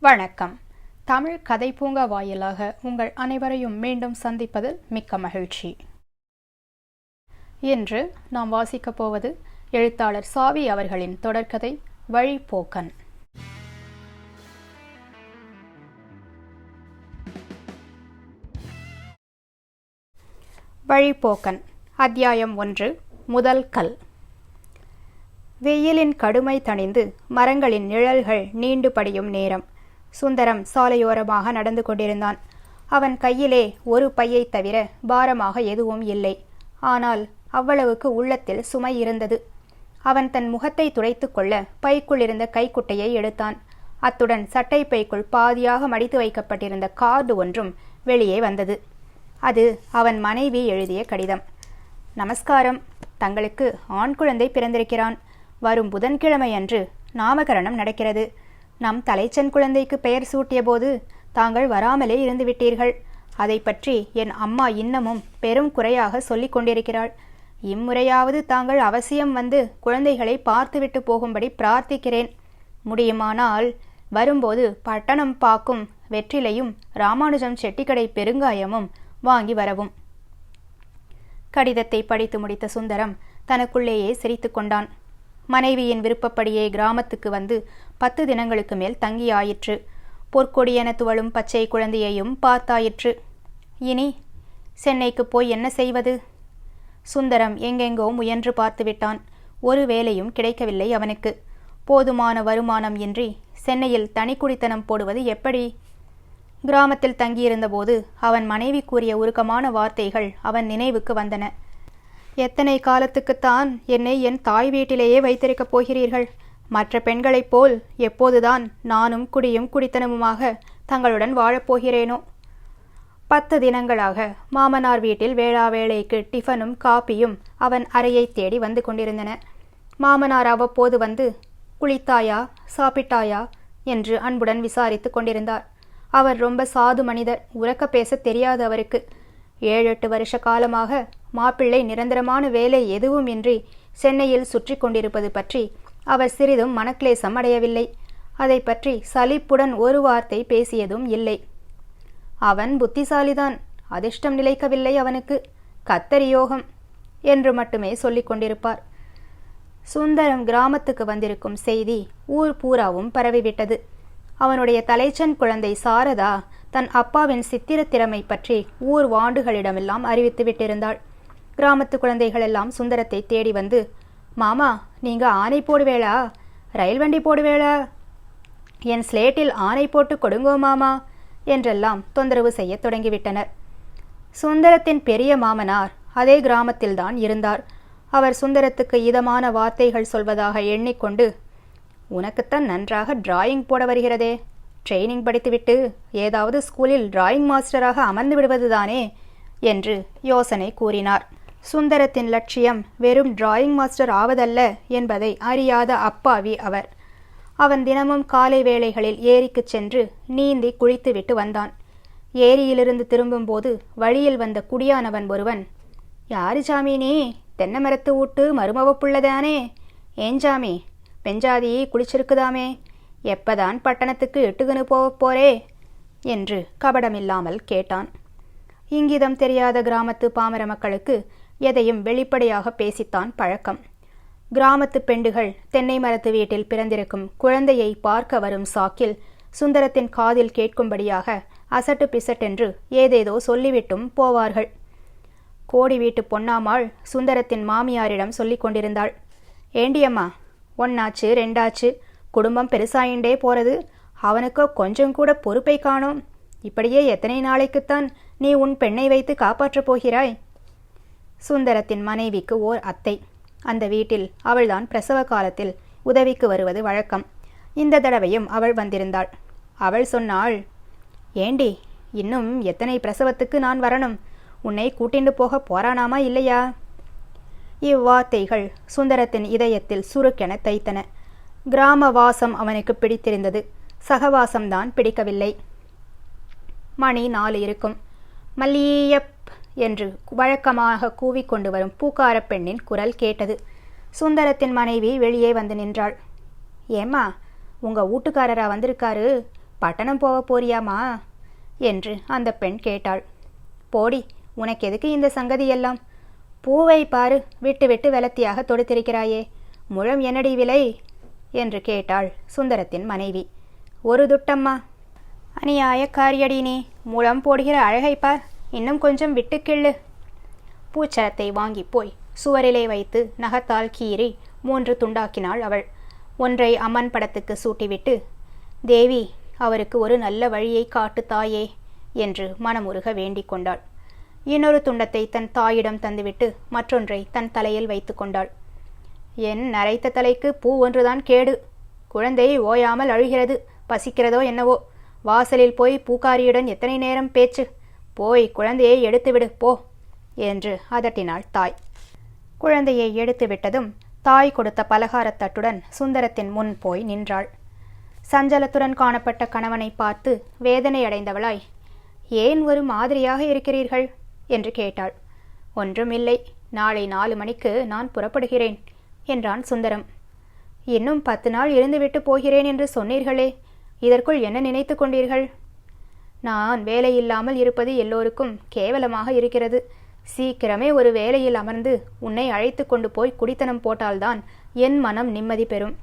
வணக்கம். தமிழ் கதை பூங்கா வாயிலாக உங்கள் அனைவரையும் மீண்டும் சந்திப்பதில் மிக்க மகிழ்ச்சி. இன்று நாம் வாசிக்கப் போவது எழுத்தாளர் சாவி அவர்களின் தொடர்கதை வழிப்போக்கன். வழிப்போக்கன் அத்தியாயம் 1. முதல் கல். வெயிலின் கடுமை தணிந்து மரங்களின் நிழல்கள் நீண்டு படியும் நேரம். சுந்தரம் சாலையோரமாக நடந்து கொண்டிருந்தான். அவன் கையிலே ஒரு பையை தவிர பாரமாக எதுவும் இல்லை. ஆனால் அவ்வளவுக்கு உள்ளத்தில் சுமை இருந்தது. அவன் தன் முகத்தை துடைத்து கொள்ள பைக்குள் இருந்த கைக்குட்டையை எடுத்தான். அத்துடன் சட்டை பைக்குள் பாதியாக மடித்து வைக்கப்பட்டிருந்த கார்டு ஒன்றும் வெளியே வந்தது. அது அவன் மனைவி எழுதிய கடிதம். நமஸ்காரம். தங்களுக்கு ஆண் குழந்தை பிறந்திருக்கிறான். வரும் புதன்கிழமை அன்று நாமகரணம் நடக்கிறது. நம் தலைச்சன் குழந்தைக்கு பெயர் சூட்டிய போது தாங்கள் வராமலே இருந்து விட்டீர்கள். அதை பற்றி என் அம்மா இன்னமும் பெரும் குறையாக சொல்லிக் கொண்டிருக்கிறாள். இம்முறையாவது தாங்கள் அவசியம் வந்து குழந்தைகளை பார்த்துவிட்டு போகும்படி பிரார்த்திக்கிறேன். முடியுமானால் வரும்போது பட்டணம் பாக்கும் வெற்றிலையும் ராமானுஜம் செட்டிக்கடை பெருங்காயமும் வாங்கி வரவும். கடிதத்தை படித்து முடித்த சுந்தரம் தனக்குள்ளேயே சிரித்து கொண்டான். மனைவியின் விருப்பப்படியே கிராமத்துக்கு வந்து 10 தினங்களுக்கு மேல் தங்கியாயிற்று. பொற்கொடியென துவளும் பச்சை குழந்தையையும் பார்த்தாயிற்று. இனி சென்னைக்கு போய் என்ன செய்வது? சுந்தரம் எங்கெங்கோ முயன்று பார்த்துவிட்டான். ஒரு வேலையும் கிடைக்கவில்லை அவனுக்கு. போதுமான வருமானம் இன்றி சென்னையில் தனி குடித்தனம் போடுவது எப்படி? கிராமத்தில் தங்கியிருந்தபோது அவன் மனைவி கூறிய உருக்கமான வார்த்தைகள் அவன் நினைவுக்கு வந்தன. எத்தனை காலத்துக்குத்தான் என்னை என் தாய் வீட்டிலேயே வைத்திருக்கப் போகிறீர்கள்? மற்ற பெண்களைப் போல் எப்போதுதான் நானும் குடியும் குடித்தனமுமாக தங்களுடன் வாழப்போகிறேனோ? 10 தினங்களாக மாமனார் வீட்டில் வேளா வேளைக்கு டிஃபனும் காப்பியும் அவன் அறையை தேடி வந்து கொண்டிருந்தன. மாமனார் அவ்வப்போது வந்து குளித்தாயா, சாப்பிட்டாயா என்று அன்புடன் விசாரித்து கொண்டிருந்தார். அவர் ரொம்ப சாது மனிதர். உரக்க பேச தெரியாது அவருக்கு. 7-8 வருஷ காலமாக மாப்பிள்ளை நிரந்தரமான வேலை எதுவும் இன்றி சென்னையில் சுற்றி கொண்டிருப்பது பற்றி அவர் சிறிதும் மனக்லேசம் அடையவில்லை. அதை பற்றி சலிப்புடன் ஒரு வார்த்தை பேசியதும் இல்லை. அவன் புத்திசாலிதான். அதிர்ஷ்டம் நிலைக்கவில்லை அவனுக்கு. கத்தரி யோகம் என்று மட்டுமே சொல்லிக் கொண்டிருப்பார். சுந்தரம் கிராமத்துக்கு வந்திருக்கும் செய்தி ஊர் பூராவும் பரவிவிட்டது. அவனுடைய தலைச்சன் குழந்தை சாரதா தன் அப்பாவின் சித்திர திறமை பற்றி ஊர் வாண்டுகளிடமெல்லாம் அறிவித்து விட்டிருந்தாள். கிராமத்து குழந்தைகள் எல்லாம் சுந்தரத்தை தேடி வந்து, மாமா, நீங்க ஆனை போடுவேளா? ரயில் வண்டி போடுவேளா? என் ஸ்லேட்டில் ஆனை போட்டு கொடுங்கோ மாமா என்றெல்லாம் தொந்தரவு செய்ய தொடங்கிவிட்டனர். சுந்தரத்தின் பெரிய மாமனார் அதே கிராமத்தில்தான் இருந்தார். அவர் சுந்தரத்துக்கு இதமான வார்த்தைகள் சொல்வதாக எண்ணிக்கொண்டு, உனக்குத்தான் நன்றாக டிராயிங் போட வருகிறதே, ட்ரெயினிங் படித்துவிட்டு ஏதாவது ஸ்கூலில் டிராயிங் மாஸ்டராக அமர்ந்து விடுவதுதானே என்று யோசனை கூறினார். சுந்தரத்தின் லட்சியம் வெறும் டிராயிங் மாஸ்டர் ஆவதல்ல என்பதை அறியாத அப்பாவி அவர். அவன் தினமும் காலை வேளைகளில் ஏரிக்கு சென்று நீந்தி குளித்துவிட்டு வந்தான். ஏரியிலிருந்து திரும்பும்போது வழியில் வந்த குடியானவன் ஒருவன், யாரு சாமி நீ? தென்னை மரத்து வீட்டு மருமவப்புள்ளதானே? ஏன் சாமி, பெஞ்சாதி குளிச்சிருக்குதாமே? எப்பதான் பட்டணத்துக்கு இட்டுக்குன்னு போறே என்று கபடமில்லாமல் கேட்டான். இங்கிதம் தெரியாத கிராமத்து பாமர மக்களுக்கு எதையும் வெளிப்படையாக பேசித்தான் பழக்கம். கிராமத்து பெண்டுகள் தென்னை மரத்து வீட்டில் பிறந்திருக்கும் குழந்தையை பார்க்க வரும் சாக்கில் சுந்தரத்தின் காதில் கேட்கும்படியாக அசட்டு பிசட்டென்று ஏதேதோ சொல்லிவிட்டும் போவார்கள். கோடி வீட்டு பொன்னாமாள் சுந்தரத்தின் மாமியாரிடம் சொல்லிக் கொண்டிருந்தாள். ஏண்டியம்மா, 1ஆச்சு 2ஆச்சு, குடும்பம் பெருசாயிண்டே போறது. அவனுக்கோ கொஞ்சம் கூட பொறுப்பை காணோம். இப்படியே எத்தனை நாளைக்குத்தான் நீ உன் பெண்ணை வைத்து காப்பாற்றப் போகிறாய்? சுந்தரத்தின் மனைவிக்கு ஓர் அத்தை. அந்த வீட்டில் அவள்தான் பிரசவ காலத்தில் உதவிக்கு வருவது வழக்கம். இந்த தடவையும் அவள் வந்திருந்தாள். அவள் சொன்னாள், ஏண்டி, இன்னும் எத்தனை பிரசவத்துக்கு நான் வரணும்? உன்னை கூட்டிண்டு போக போறானாமா இல்லையா? இவ்வார்த்தைகள் சுந்தரத்தின் இதயத்தில் சுருக்கென தைத்தன. கிராம வாசம் அவனுக்கு பிடித்திருந்தது. சகவாசம்தான் பிடிக்கவில்லை. மணி 4 இருக்கும். மல்லியப் என்று வழக்கமாக கூவிக்கொண்டு வரும் பூக்கார பெண்ணின் குரல் கேட்டது. சுந்தரத்தின் மனைவி வெளியே வந்து நின்றாள். ஏம்மா, உங்க வீட்டுக்காரரா வந்திருக்காரு? பட்டணம் போக போறியாமா என்று அந்த பெண் கேட்டாள். போடி, உனக்கு எதுக்கு இந்த சங்கதியெல்லாம்? பூவை பாரு, விட்டு விட்டு வெலத்தியாக தொடுத்திருக்கிறாயே, முழம் என்னடி விலை என்று கேட்டாள் சுந்தரத்தின் மனைவி. ஒரு துட்டம்மா. அநியாயக்காரியடி நீ, முழம் போடுகிற அழகை பார், இன்னும் கொஞ்சம் விட்டு கிள்ளு. பூச்சரத்தை வாங்கி போய் சுவரிலே வைத்து நகத்தால் கீறி 3 துண்டாக்கினாள் அவள். ஒன்றை அம்மன் படத்துக்கு சூட்டிவிட்டு, தேவி, அவருக்கு ஒரு நல்ல வழியை காட்டு தாயே என்று மனமுருக வேண்டிக் கொண்டாள். இன்னொரு துண்டத்தை தன் தாயிடம் தந்துவிட்டு மற்றொன்றை தன் தலையில் வைத்து கொண்டாள். என் நரைத்த தலைக்கு பூ ஒன்றுதான் கேடு. குழந்தை ஓயாமல் அழுகிறது, பசிக்கிறதோ என்னவோ. வாசலில் போய் பூக்காரியுடன் எத்தனை நேரம் பேச்சு? போய் குழந்தையை எடுத்துவிடு போ என்று அதட்டினாள் தாய். குழந்தையை எடுத்து விட்டதும் தாய் கொடுத்த பலகாரத்தட்டுடன் சுந்தரத்தின் முன் போய் நின்றாள். சஞ்சலத்துடன் காணப்பட்ட கணவனை பார்த்து வேதனையடைந்தவளாய், ஏன் ஒரு மாதிரியாக இருக்கிறீர்கள் என்று கேட்டாள். ஒன்றுமில்லை, நாளை 4 மணிக்கு நான் புறப்படுகிறேன் என்றான் சுந்தரம். இன்னும் 10 நாள் இருந்துவிட்டு போகிறேன் என்று சொன்னீர்களே, இதற்குள் என்ன நினைத்து கொண்டீர்கள்? நான் வேலையில்லாமல் இருப்பது எல்லோருக்கும் கேவலமாக இருக்கிறது. சீக்கிரமே ஒரு வேலையில் அமர்ந்து உன்னை அழைத்து கொண்டு போய் குடித்தனம் போட்டால்தான் என் மனம் நிம்மதி பெறும்.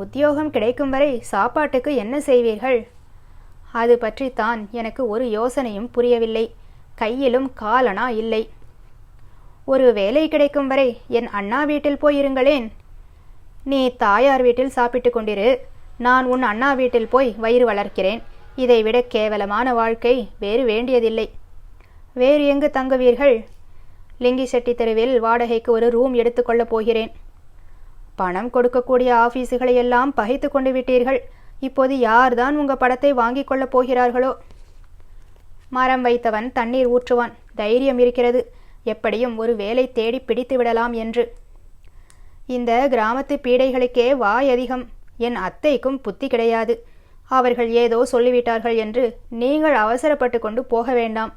உத்தியோகம் கிடைக்கும் வரை சாப்பாட்டுக்கு என்ன செய்வீர்கள்? அது பற்றித்தான் எனக்கு ஒரு யோசனையும் புரியவில்லை. கையிலும் காலனா இல்லை. ஒரு வேலை கிடைக்கும் வரை என் அண்ணா வீட்டில் போயிருங்களேன். நீ தாயார் வீட்டில் சாப்பிட்டு கொண்டிரு, நான் உன் அண்ணா வீட்டில் போய் வயிறு வளர்க்கிறேன். இதைவிட கேவலமான வாழ்க்கை வேறு வேண்டியதில்லை. வேறு எங்கு தங்குவீர்கள்? லிங்கி செட்டி தெருவில் வாடகைக்கு ஒரு ரூம் எடுத்துக்கொள்ளப் போகிறேன். பணம் கொடுக்கக்கூடிய ஆபீஸுகளையெல்லாம் பகைத்து கொண்டு விட்டீர்கள். இப்போது யார்தான் உங்கள் படத்தை வாங்கி கொள்ளப் போகிறார்களோ? மரம் வைத்தவன் தண்ணீர் ஊற்றுவான். தைரியம் இருக்கிறது, எப்படியும் ஒரு வேலை தேடி பிடித்து விடலாம் என்று. இந்த கிராமத்து பீடைகளுக்கே வாய் அதிகம். என் அத்தைக்கும் புத்தி கிடையாது. அவர்கள் ஏதோ சொல்லிவிட்டார்கள் என்று நீங்கள் அவசரப்பட்டு கொண்டு போக வேண்டாம்.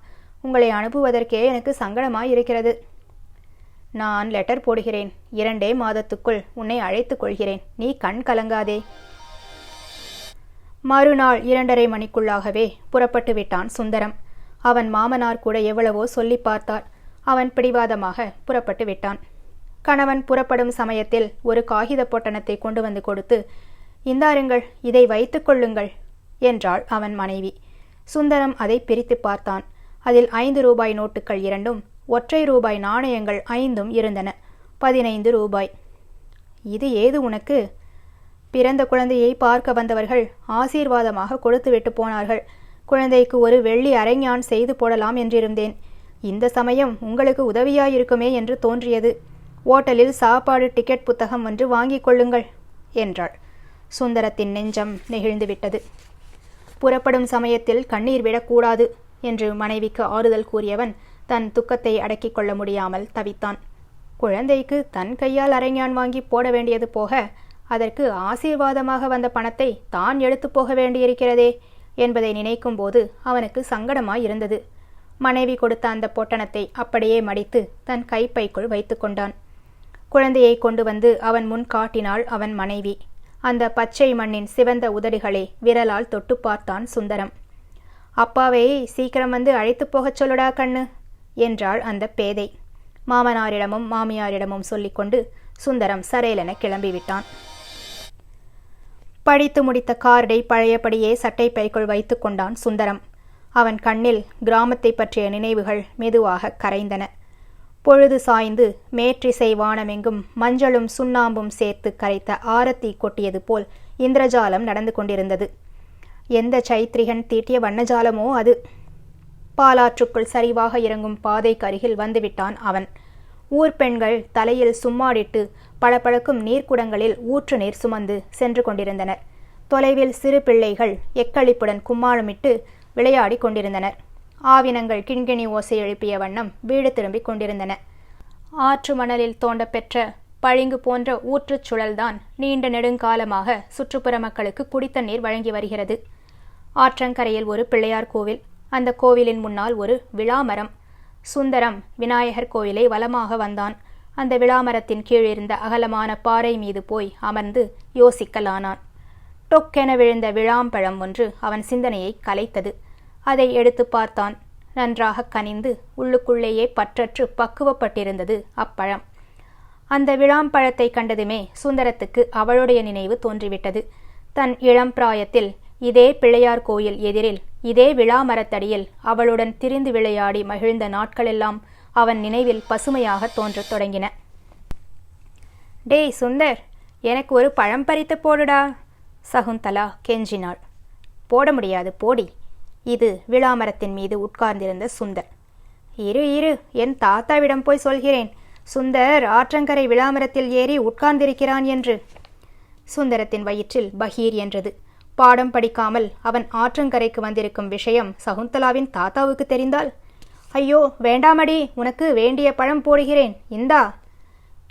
உங்களை அனுப்புவதற்கே எனக்கு சங்கடமாய் இருக்கிறது. நான் லெட்டர் போடுகிறேன். 2 மாதத்துக்குள் உன்னை அழைத்துக் கொள்கிறேன். நீ கண் கலங்காதே. மறுநாள் 2:30 மணிக்குள்ளாகவே புறப்பட்டு விட்டான் சுந்தரம். அவன் மாமனார் கூட எவ்வளவோ சொல்லி பார்த்தார். அவன் பிடிவாதமாக புறப்பட்டு விட்டான். கணவன் புறப்படும் சமயத்தில் ஒரு காகித பொட்டணத்தை கொண்டு வந்து கொடுத்து, இந்தாருங்கள், இதை வைத்துக் கொள்ளுங்கள் என்றாள் அவன் மனைவி. சுந்தரம் அதை பிரித்து பார்த்தான். அதில் 5 ரூபாய் நோட்டுகள் 2ம், ஒற்றை ரூபாய் நாணயங்கள் 5ம் இருந்தன. 15 ரூபாய். இது ஏது உனக்கு? பிறந்த குழந்தையை பார்க்க வந்தவர்கள் ஆசீர்வாதமாக கொடுத்துவிட்டு போனார்கள். குழந்தைக்கு ஒரு வெள்ளி அரைஞான் செய்து போடலாம் என்றிருந்தேன். இந்த சமயம் உங்களுக்கு உதவியாயிருக்குமே என்று தோன்றியது. ஓட்டலில் சாப்பாடு டிக்கெட் புத்தகம் ஒன்று வாங்கிக் கொள்ளுங்கள் என்றாள். சுந்தரத்தின் நெஞ்சம் நெகிழ்ந்துவிட்டது. புறப்படும் சமயத்தில் கண்ணீர் விடக்கூடாது என்று மனைவிக்கு ஆறுதல் கூறியவன் தன் துக்கத்தை அடக்கிக் கொள்ள முடியாமல் தவித்தான். குழந்தைக்கு தன் கையால் அரைஞான் வாங்கி போட வேண்டியது போக, அதற்கு ஆசீர்வாதமாக வந்த பணத்தை தான் எடுத்து போக வேண்டியிருக்கிறதே என்பதை நினைக்கும் போது அவனுக்கு சங்கடமாய் இருந்தது. மனைவி கொடுத்த அந்த பொட்டணத்தை அப்படியே மடித்து தன் கைப்பைக்குள் வைத்து கொண்டான். குழந்தையை கொண்டு வந்து அவன் முன் காட்டினாள் அவன் மனைவி. அந்த பச்சை மண்ணின் சிவந்த உதடுகளை விரலால் தொட்டு பார்த்தான் சுந்தரம். அப்பாவை சீக்கிரம் வந்து அழைத்து போகச் சொல்லுடா கண்ணு என்றாள் அந்த பேதை. மாமனாரிடமும் மாமியாரிடமும் சொல்லிக்கொண்டு சுந்தரம் சரேலென கிளம்பிவிட்டான். படித்து முடித்த கார்டை பழையபடியே சட்டை பைக்குள் வைத்து கொண்டான் சுந்தரம். அவன் கண்ணில் கிராமத்தை பற்றிய நினைவுகள் மெதுவாக கரைந்தன. பொழுது சாய்ந்து மேற்றிசை வானமெங்கும் மஞ்சளும் சுண்ணாம்பும் சேர்த்து கரைத்த ஆரத்தி கொட்டியது போல் இந்திரஜாலம் நடந்து கொண்டிருந்தது. எந்த சைத்ரிகன் தீட்டிய வண்ணஜாலமோ அது. பாலாற்றுக்குள் சரிவாக இறங்கும் பாதைக்கு அருகில் வந்துவிட்டான் அவன். ஊர்பெண்கள் தலையில் சும்மாடிட்டு பளபளக்கும் நீர்க்குடங்களில் ஊற்று நீர் சுமந்து சென்று கொண்டிருந்தனர். தொலைவில் சிறு பிள்ளைகள் எக்களிப்புடன் கும்மாளமிட்டு விளையாடி கொண்டிருந்தனர். ஆவினங்கள் கிண்கிணி ஓசை எழுப்பிய வண்ணம் வீடு திரும்பிக் கொண்டிருந்தன. ஆற்று மணலில் தோண்ட பெற்ற பளிங்கு போன்ற ஊற்றுச் சுழல்தான் நீண்ட நெடுங்காலமாக சுற்றுப்புற மக்களுக்கு குடித்த நீர் வழங்கி வருகிறது. ஆற்றங்கரையில் ஒரு பிள்ளையார் கோவில். அந்த கோவிலின் முன்னால் ஒரு விளாமரம். சுந்தரம் விநாயகர் கோவிலை வலமாக வந்தான். அந்த விளாமரத்தின் கீழிருந்த அகலமான பாறை மீது போய் அமர்ந்து யோசிக்கலானான். டொக்கென விழுந்த விளாம்பழம் ஒன்று அவன் சிந்தனையை கலைத்தது. அதை எடுத்து பார்த்தான். நன்றாக கனிந்து உள்ளுக்குள்ளேயே பற்றற்று பக்குவப்பட்டிருந்தது அப்பழம். அந்த விளாம்பழத்தை கண்டதுமே சுந்தரத்துக்கு அவளுடைய நினைவு தோன்றிவிட்டது. தன் இளம் பிராயத்தில் இதே பிள்ளையார் கோயில் எதிரில் இதே விளாமரத்தடியில் அவளுடன் திரிந்து விளையாடி மகிழ்ந்த நாட்களெல்லாம் அவன் நினைவில் பசுமையாக தோன்றத் தொடங்கின. டேய் சுந்தர், எனக்கு ஒரு பழம் பறித்து போடுடா, சகுந்தலா கெஞ்சினாள். போட முடியாது, போடி. இது விளாமரத்தின் மீது உட்கார்ந்திருந்த சுந்தர். இரு இரு, என் தாத்தாவிடம் போய் சொல்கிறேன். சுந்தர் ஆற்றங்கரை விளாமரத்தில் ஏறி உட்கார்ந்திருக்கிறான் என்று. சுந்தரத்தின் வயிற்றில் பகீர் என்றது. பாடம் படிக்காமல் அவன் ஆற்றங்கரைக்கு வந்திருக்கும் விஷயம் சகுந்தலாவின் தாத்தாவுக்கு தெரிந்தால், ஐயோ வேண்டாமடி, உனக்கு வேண்டிய பழம் போடுகிறேன், இந்தா.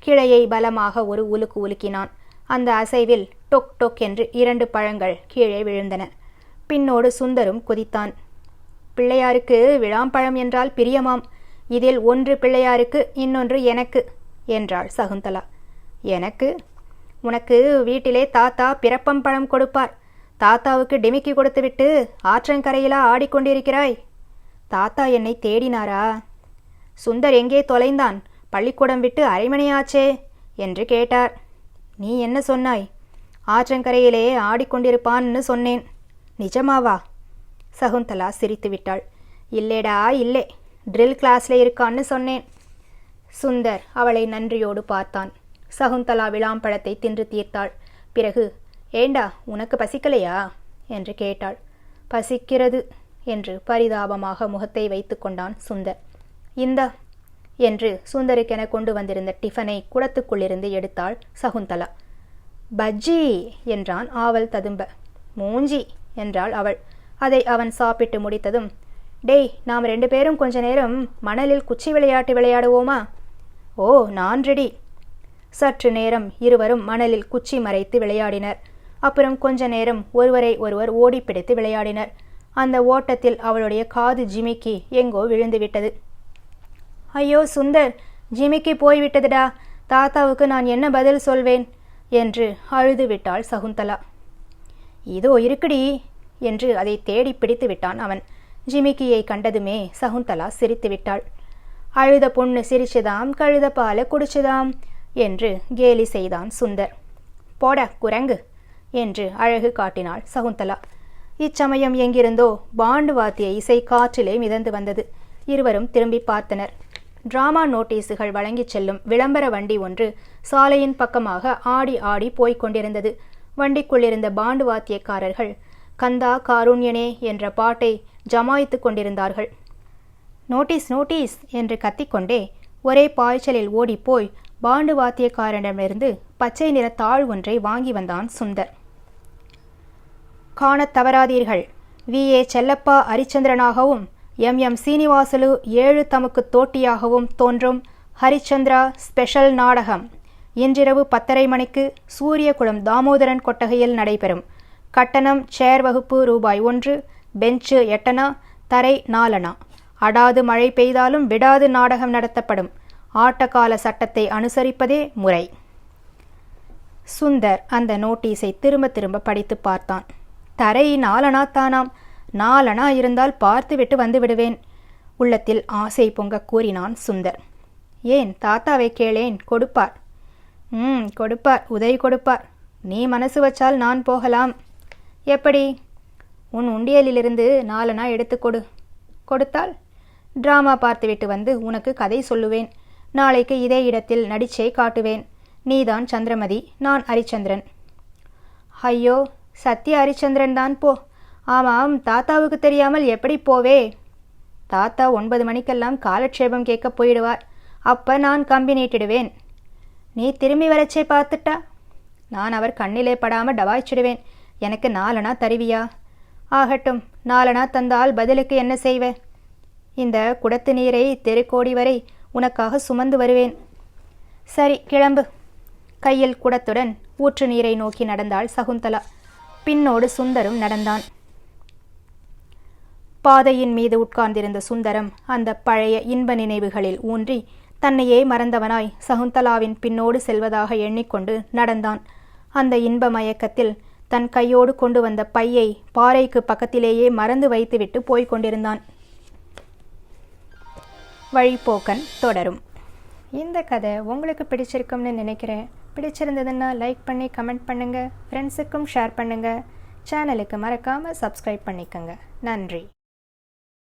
கிளையை பலமாக ஒரு உலுக்கு உலுக்கினான். அந்த அசைவில் டொக் டொக் என்று 2 பழங்கள் கீழே விழுந்தன. பின்னோடு சுந்தரும் குதித்தான். பிள்ளையாருக்கு விளாம்பழம் என்றால் பிரியமாம். இதில் ஒன்று பிள்ளையாருக்கு, இன்னொன்று எனக்கு என்றாள் சகுந்தலா. எனக்கு? உனக்கு வீட்டிலே தாத்தா பிறப்பம் பழம் கொடுப்பார். தாத்தாவுக்கு டிமிக்கி கொடுத்துவிட்டு ஆற்றங்கரையிலா ஆடிக்கொண்டிருக்கிறாய்? தாத்தா என்னை தேடினாரா? சுந்தர் எங்கே தொலைந்தான்? பள்ளிக்கூடம் விட்டு அரைமணியாச்சே என்று கேட்டார். நீ என்ன சொன்னாய்? ஆற்றங்கரையிலே ஆடிக்கொண்டிருப்பான்னு சொன்னேன். நிஜமாவா? சகுந்தலா சிரித்து விட்டாள். இல்லேடா இல்லே, ட்ரில் கிளாஸில் இருக்கான்னு சொன்னேன். சுந்தர் அவளை நன்றியோடு பார்த்தான். சகுந்தலா விளாம்பழத்தை தின்று தீர்த்தாள். பிறகு, ஏண்டா உனக்கு பசிக்கலையா என்று கேட்டாள். பசிக்கிறது என்று பரிதாபமாக முகத்தை வைத்து கொண்டான் சுந்தர். இந்தா என்று சுந்தருக்கென கொண்டு வந்திருந்த டிஃபனை குடத்துக்குள்ளிருந்து எடுத்தாள் சகுந்தலா. பஜ்ஜி என்றான் ஆவல் ததும்ப. மூஞ்சி என்றாள் அவள். அதை அவன் சாப்பிட்டு முடித்ததும், டேய், நாம் 2 பேரும் கொஞ்ச நேரம் மணலில் குச்சி விளையாட்டு விளையாடுவோமா? ஓ, நான் ரெடி. சற்று நேரம் இருவரும் மணலில் குச்சி மறைத்து விளையாடினர். அப்புறம் கொஞ்ச நேரம் ஒருவரை ஒருவர் ஓடி பிடித்து விளையாடினர். அந்த ஓட்டத்தில் அவளுடைய காது ஜிமிக்கி எங்கோ விழுந்து விட்டது. ஐயோ சுந்தர், ஜிமிக்கி போய்விட்டதுடா, தாத்தாவுக்கு நான் என்ன பதில் சொல்வேன் என்று அழுது விட்டாள் சகுந்தலா. இதோ இருக்குடி என்று அதை தேடி பிடித்து விட்டான் அவன். ஜிமிக்கியை கண்டதுமே சகுந்தலா சிரித்து விட்டாள். அழுத பொண்ணு சிரிச்சுதாம், கழுத பால குடிச்சுதாம் என்று கேலி செய்தான் சுந்தர். போட குரங்கு என்று அழகு காட்டினாள் சகுந்தலா. இச்சமயம் எங்கிருந்தோ பாண்டு வாத்திய இசை காற்றிலே மிதந்து வந்தது. இருவரும் திரும்பி பார்த்தனர். டிராமா நோட்டீஸுகள் வழங்கிச் செல்லும் விளம்பர வண்டி ஒன்று சாலையின் பக்கமாக ஆடி ஆடி போய்க் கொண்டிருந்தது. வண்டிக்குள்ளிருந்த பாண்டு வாத்தியக்காரர்கள் கந்தா காருண்யனே என்ற பாட்டை ஜமாய்த்து கொண்டிருந்தார்கள். நோட்டீஸ் நோட்டீஸ் என்று கத்திக்கொண்டே ஒரே பாய்ச்சலில் ஓடிப்போய் பாண்டு வாத்தியக்காரனிடமிருந்து பச்சை நிற தாள் ஒன்றை வாங்கி வந்தான் சுந்தர். காணத் தவறாதீர்கள், வி.ஏ. செல்லப்பா அரிச்சந்திரனாகவும் எம்.எம். சீனிவாசலு 7 தமக்கு தோட்டியாகவும் தோன்றும் ஹரிச்சந்திரா ஸ்பெஷல் நாடகம் இன்றிரவு 10:30 மணிக்கு சூரியகுளம் தாமோதரன் கொட்டகையில் நடைபெறும். கட்டணம் சேர் வகுப்பு ரூபாய் 1, பெஞ்சு 8 தரை 4. அடாது மழை பெய்தாலும் விடாது நாடகம் நடத்தப்படும். ஆட்டக்கால சட்டத்தை அனுசரிப்பதே முறை. சுந்தர் அந்த நோட்டீஸை திரும்ப திரும்ப படித்து பார்த்தான். தரை 4 தானாம். 4 இருந்தால் பார்த்துவிட்டு வந்து விடுவேன். உள்ளத்தில் ஆசை பொங்க கூறினான் சுந்தர். ஏன், தாத்தாவை கேளேன், கொடுப்பார். கொடுப்பார், உதவி கொடுப்பார். நீ மனசு வச்சால் நான் போகலாம். எப்படி? உன் உண்டியலிலிருந்து 4 எடுத்து கொடு. கொடுத்தால் டிராமா பார்த்துவிட்டு வந்து உனக்கு கதை சொல்லுவேன். நாளைக்கு இதே இடத்தில் நடிச்சே காட்டுவேன். நீதான் சந்திரமதி, நான் ஹரிச்சந்திரன். ஐயோ, சத்ய ஹரிச்சந்திரன் தான் போ. ஆமாம், தாத்தாவுக்கு தெரியாமல் எப்படி போவே? தாத்தா 9 மணிக்கெல்லாம் காலட்சேபம் கேட்க போயிடுவார். அப்ப நான் கம்பி நீட்டிடுவேன். நீ திரும்பி வரச்சே பார்த்துட்டா நான் அவர் கண்ணிலே படாமல் டபாய்ச்சிடுவேன். எனக்கு 4 தருவியா? ஆகட்டும், 4 தந்தால் பதிலுக்கு என்ன செய்வே? இந்த குடத்து நீரை தெருக்கோடி வரை உனக்காக சுமந்து வருவேன். சரி, கிளம்பு. கையில் குடத்துடன் ஊற்று நீரை நோக்கி நடந்தாள் சகுந்தலா. பின்னோடு சுந்தரும் நடந்தான். பாதையின் மீது உட்கார்ந்திருந்த சுந்தரம் அந்த பழைய இன்ப நினைவுகளில் ஊன்றி தன்னையே மறந்தவனாய் சகுந்தலாவின் பின்னோடு செல்வதாக எண்ணிக்கொண்டு நடந்தான். அந்த இன்ப மயக்கத்தில் தன் கையோடு கொண்டு வந்த பையை பாறைக்கு பக்கத்திலேயே மறந்து வைத்துவிட்டு போய்க் கொண்டிருந்தான். வழிப்போக்கன் தொடரும். இந்த கதை உங்களுக்கு பிடிச்சிருக்கும்னு நினைக்கிறேன். பிடிச்சிருந்ததுன்னா லைக் பண்ணி கமெண்ட் பண்ணுங்கள், ஃப்ரெண்ட்ஸுக்கும் ஷேர் பண்ணுங்கள். சேனலுக்கு மறக்காமல் சப்ஸ்கிரைப் பண்ணிக்கோங்க. நன்றி.